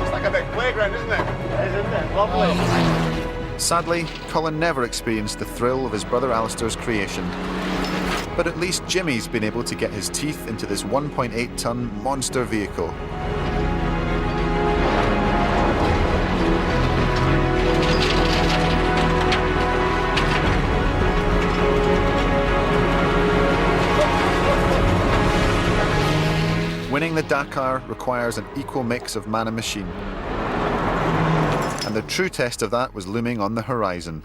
Speaker 4: It's like a big playground, isn't it? Isn't it? Lovely.
Speaker 1: Sadly, Colin never experienced the thrill of his brother Alistair's creation. But at least Jimmy's been able to get his teeth into this 1.8-ton monster vehicle. Winning the Dakar requires an equal mix of man and machine. And the true test of that was looming on the horizon.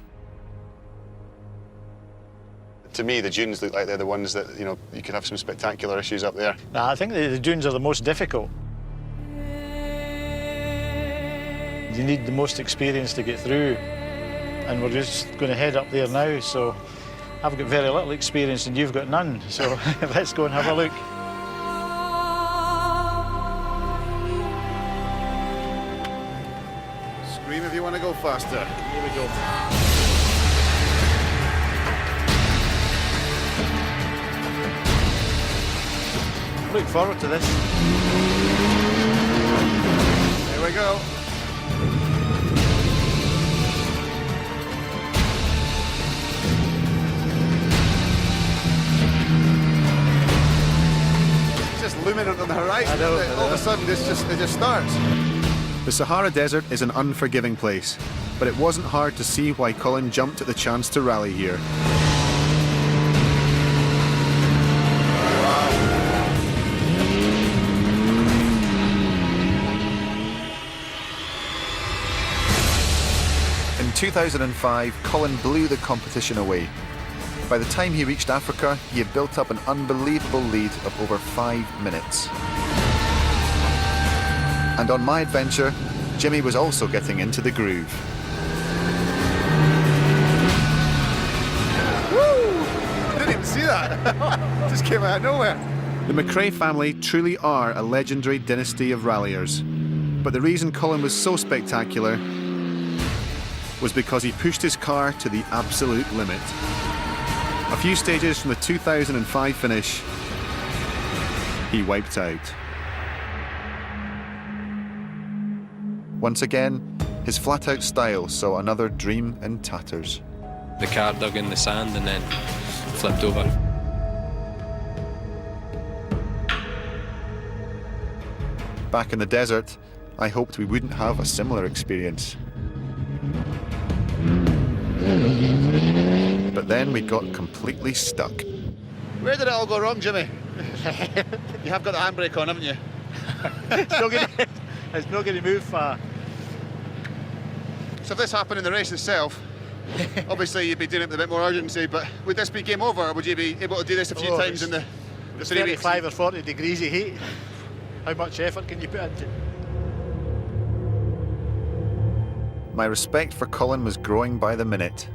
Speaker 5: To me, the dunes look like they're the ones that, you know, you could have some spectacular issues up there.
Speaker 4: I think the dunes are the most difficult. You need the most experience to get through, and we're just going to head up there now, so I've got very little experience and you've got none, so let's go and have a look.
Speaker 5: Scream if you want to go faster.
Speaker 4: Here we go. Look forward to this.
Speaker 5: Here we go. It's just looming on the horizon. All of a sudden, it just starts.
Speaker 1: The Sahara Desert is an unforgiving place, but it wasn't hard to see why Colin jumped at the chance to rally here. In 2005, Colin blew the competition away. By the time he reached Africa, he had built up an unbelievable lead of over 5 minutes. And on my adventure, Jimmy was also getting into the groove.
Speaker 5: Woo! I didn't even see that. Just came out of nowhere.
Speaker 1: The McRae family truly are a legendary dynasty of ralliers. But the reason Colin was so spectacular was because he pushed his car to the absolute limit. A few stages from the 2005 finish, he wiped out. Once again, his flat-out style saw another dream in tatters.
Speaker 27: The car dug in the sand and then flipped over.
Speaker 1: Back in the desert, I hoped we wouldn't have a similar experience. But then we got completely stuck.
Speaker 5: Where did it all go wrong, Jimmy? You have got the handbrake on, haven't you?
Speaker 4: It's not going to move far.
Speaker 5: So if this happened in the race itself, obviously you'd be doing it with a bit more urgency, but would this be game over, or would you be able to do this a few times in the 3 weeks?
Speaker 4: 35 or 40 degrees of heat. How much effort can you put into it?
Speaker 1: My respect for Colin was growing by the minute.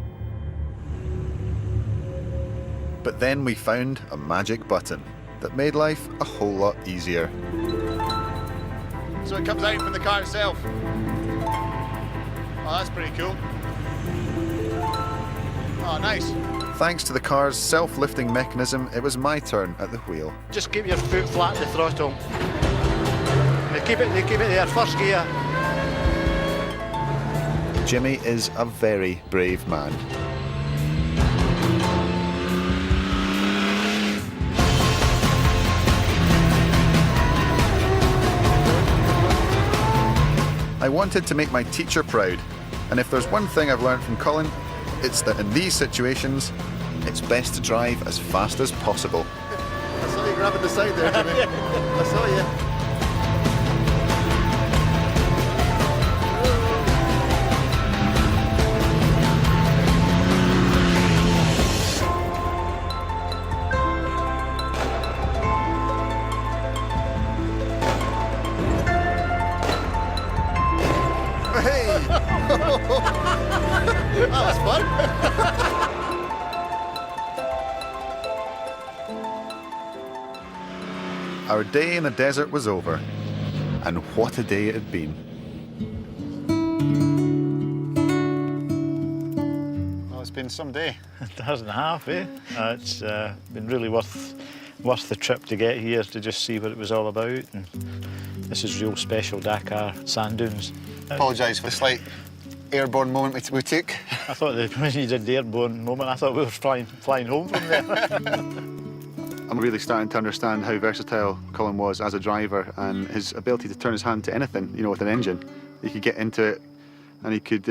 Speaker 1: But then we found a magic button that made life a whole lot easier.
Speaker 5: So it comes out from the car itself. Oh, that's pretty cool. Oh, nice.
Speaker 1: Thanks to the car's self-lifting mechanism, it was my turn at the wheel.
Speaker 4: Just keep your foot flat in the throttle. They keep it there, first gear.
Speaker 1: Jimmy is a very brave man. I wanted to make my teacher proud, and if there's one thing I've learned from Colin, it's that in these situations, it's best to drive as fast as possible.
Speaker 5: I saw you grabbing the side there, Jimmy. I saw you. That was fun.
Speaker 1: Our day in the desert was over, and what a day it had been.
Speaker 5: Well, it's been some day.
Speaker 4: It hasn't half, eh? It's been really worth the trip to get here to just see what it was all about. And this is real special Dakar sand dunes.
Speaker 5: Apologise for the slight airborne moment we took.
Speaker 4: I thought that when you did the airborne moment, I thought we were flying home from there.
Speaker 1: I'm really starting to understand how versatile Colin was as a driver and his ability to turn his hand to anything, you know, with an engine. He could get into it and he could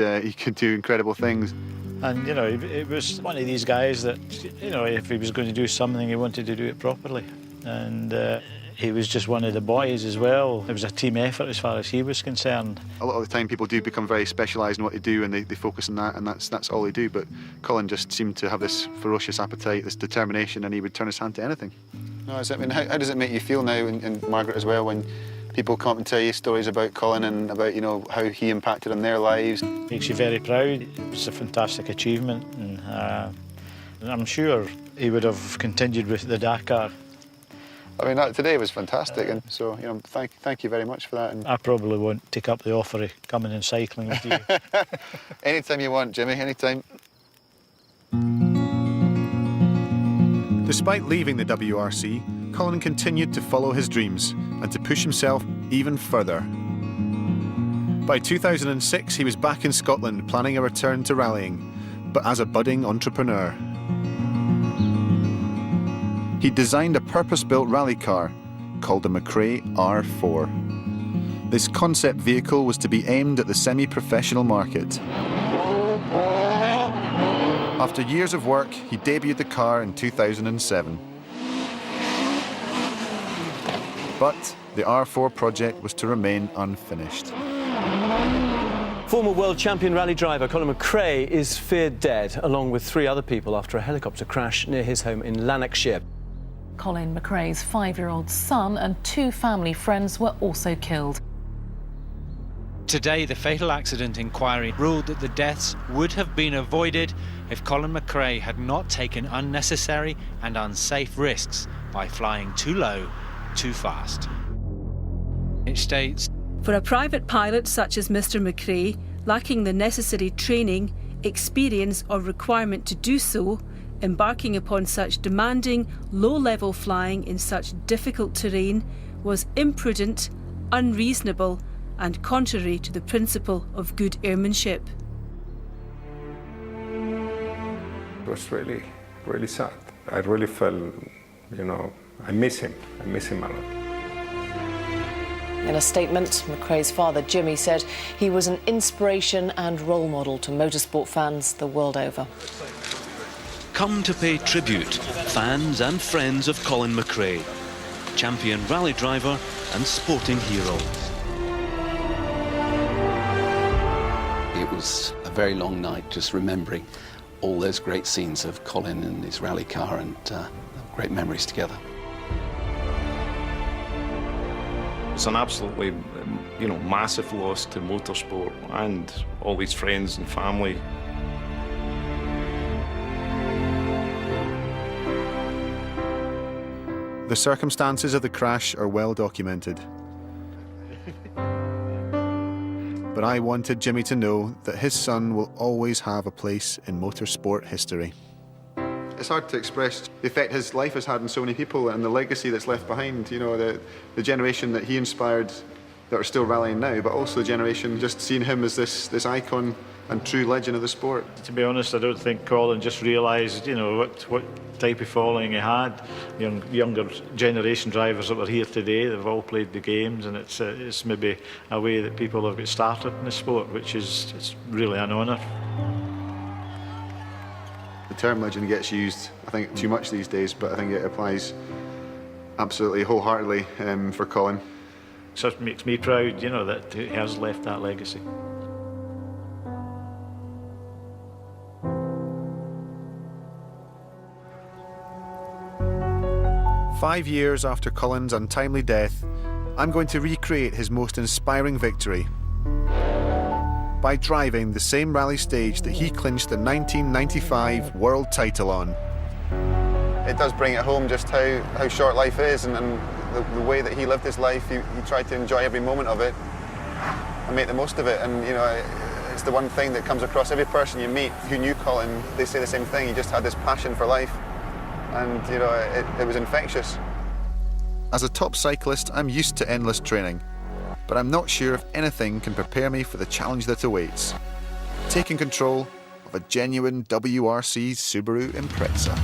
Speaker 1: do incredible things.
Speaker 4: And, you know, it was one of these guys that, you know, if he was going to do something, he wanted to do it properly. and he was just one of the boys as well. It was a team effort as far as he was concerned.
Speaker 1: A lot of the time people do become very specialised in what they do, and they focus on that, and that's all they do. But Colin just seemed to have this ferocious appetite, this determination, and he would turn his hand to anything. No, I mean, how does it make you feel now, and Margaret as well, when people come up and tell you stories about Colin and about, you know, how he impacted on their lives?
Speaker 4: Makes you very proud. It's a fantastic achievement, and I'm sure he would have continued with the Dakar.
Speaker 1: I mean, today was fantastic, and so, you know, thank you very much for that. And
Speaker 4: I probably won't take up the offer of coming and cycling with you.
Speaker 1: Anytime you want, Jimmy, anytime. Despite leaving the WRC, Colin continued to follow his dreams and to push himself even further. By 2006, he was back in Scotland planning a return to rallying, but as a budding entrepreneur. He designed a purpose-built rally car called the McRae R4. This concept vehicle was to be aimed at the semi-professional market. After years of work, he debuted the car in 2007. But the R4 project was to remain unfinished.
Speaker 11: Former world champion rally driver Colin McRae is feared dead, along with 3 other people after a helicopter crash near his home in Lanarkshire.
Speaker 20: Colin McRae's 5-year-old son and 2 family friends were also killed.
Speaker 21: Today, the fatal accident inquiry ruled that the deaths would have been avoided if Colin McRae had not taken unnecessary and unsafe risks by flying too low, too fast. It states,
Speaker 22: "For a private pilot such as Mr. McRae, lacking the necessary training, experience or requirement to do so, embarking upon such demanding, low-level flying in such difficult terrain was imprudent, unreasonable and contrary to the principle of good airmanship."
Speaker 24: It was really, really sad. I really felt, you know, I miss him a lot.
Speaker 25: In a statement, McRae's father, Jimmy, said he was an inspiration and role model to motorsport fans the world over.
Speaker 26: Come to pay tribute, fans and friends of Colin McRae, champion rally driver and sporting hero.
Speaker 8: It was a very long night, just remembering all those great scenes of Colin and his rally car, and great memories together.
Speaker 9: It's an absolutely, you know, massive loss to motorsport and all his friends and family.
Speaker 1: The circumstances of the crash are well documented. But I wanted Jimmy to know that his son will always have a place in motorsport history. It's hard to express the effect his life has had on so many people and the legacy that's left behind. You know, the generation that he inspired that are still rallying now, but also the generation just seeing him as this icon and true legend of the sport.
Speaker 4: To be honest, I don't think Colin just realised, you know, what type of following he had. Younger generation drivers that were here today, they've all played the games, and it's maybe a way that people have got started in the sport, which is it's really an honour.
Speaker 1: The term legend gets used, I think, too much these days, but I think it applies absolutely wholeheartedly for Colin.
Speaker 4: So it makes me proud, you know, that he has left that legacy.
Speaker 1: "5 years after Colin's untimely death, I'm going to recreate his most inspiring victory by driving the same rally stage that he clinched the 1995 world title on." It does bring it home just how short life is, and the way that he lived his life. He tried to enjoy every moment of it and make the most of it. And, you know, it's the one thing that comes across every person you meet who knew Colin. They say the same thing. He just had this passion for life, and, you know, it was infectious. As a top cyclist, I'm used to endless training, but I'm not sure if anything can prepare me for the challenge that awaits: taking control of a genuine WRC Subaru Impreza.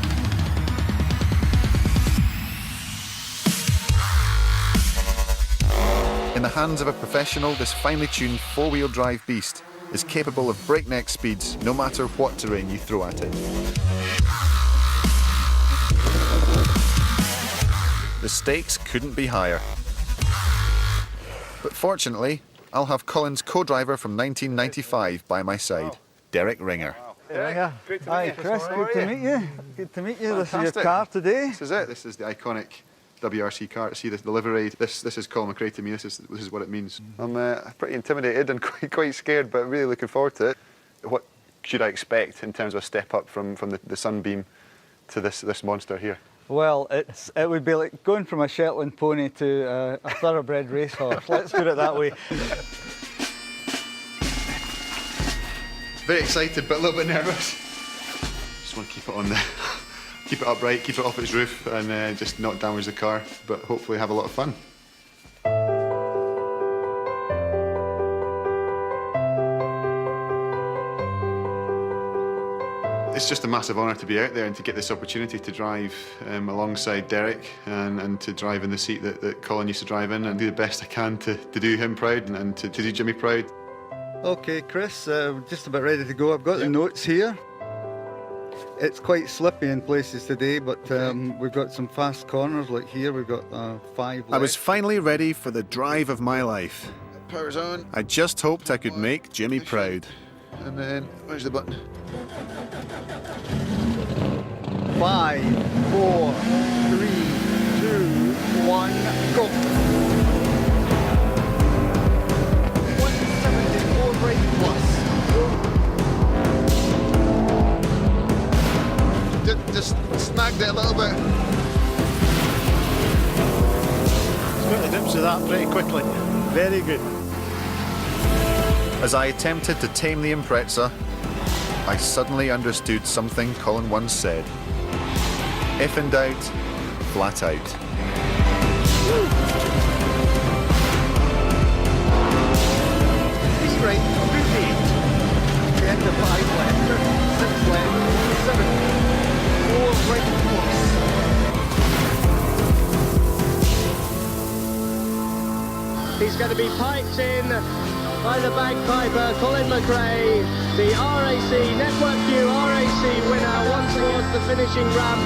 Speaker 1: In the hands of a professional, this finely tuned four-wheel drive beast is capable of breakneck speeds no matter what terrain you throw at it. The stakes couldn't be higher. But fortunately, I'll have Colin's co-driver from 1995 by my side, Derek Ringer.
Speaker 2: Hi, Chris. Good to meet you. Good to meet you. This is your car today.
Speaker 5: This is it. This is the iconic WRC car. To see the livery. This is Colin McRae to me. This is what it means. I'm pretty intimidated and quite scared, but really looking forward to it. What should I expect in terms of a step up from the Sunbeam to this monster here?
Speaker 2: Well, it would be like going from a Shetland pony to a thoroughbred racehorse. Let's put it that way.
Speaker 5: Very excited, but a little bit nervous. Just want to keep it keep it upright, keep it off its roof, and just not damage the car, but hopefully have a lot of fun. It's just a massive honour to be out there and to get this opportunity to drive alongside Derek and to drive in the seat that Colin used to drive in, and do the best I can to do him proud and to do Jimmy proud.
Speaker 2: OK, Chris, just about ready to go. I've got the notes here. It's quite slippy in places today, but we've got some fast corners like here. We've got 5 left.
Speaker 1: I was finally ready for the drive of my life.
Speaker 5: Power's on.
Speaker 1: I just hoped I could make Jimmy proud.
Speaker 5: And then, where's the button?
Speaker 2: 5, 4, 3, 2, 1, go. 174 brake plus.
Speaker 5: Just snagged it a little bit.
Speaker 4: Got the dips of that pretty quickly. Very good.
Speaker 1: As I attempted to tame the Impreza, I suddenly understood something Colin once said. If in doubt, flat out.
Speaker 2: He's right, group 8. The end of 5 left, 6 left, 7. 4 right plus.
Speaker 6: He's going to be piped in by the bagpiper Colin McRae, the RAC, Network View RAC winner, one towards the finishing ramp.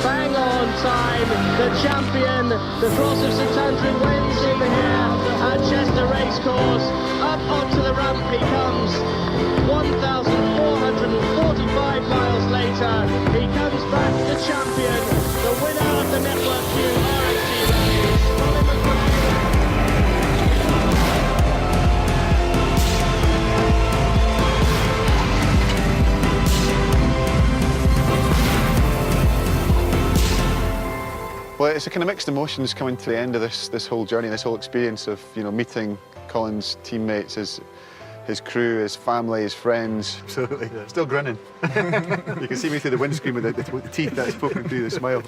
Speaker 6: Bang on time, the champion, the Cross of St Andrew wins in here at Chester Racecourse. Up onto the ramp he comes, 1,445 miles later. He comes back the champion, the winner of the Network View RAC race, Colin McRae.
Speaker 5: Well, it's a kind of mixed emotions coming to the end of this whole journey, this whole experience of meeting Colin's teammates, his crew, his family, his friends. Absolutely, yeah. Still grinning. You can see me through the windscreen with the teeth that's poking through the smile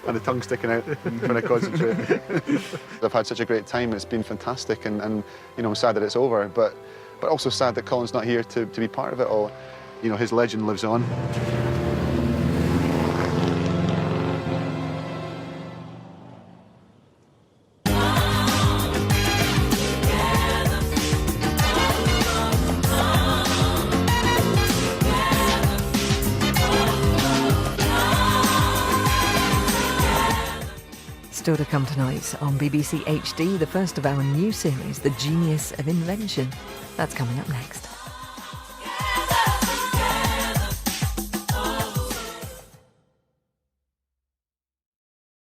Speaker 5: and the tongue sticking out, trying to concentrate. I've had such a great time. It's been fantastic, and I'm sad that it's over, but also sad that Colin's not here to be part of it all. His legend lives on.
Speaker 13: Still to come tonight on BBC HD, the first of our new series, The Genius of Invention. That's coming up next.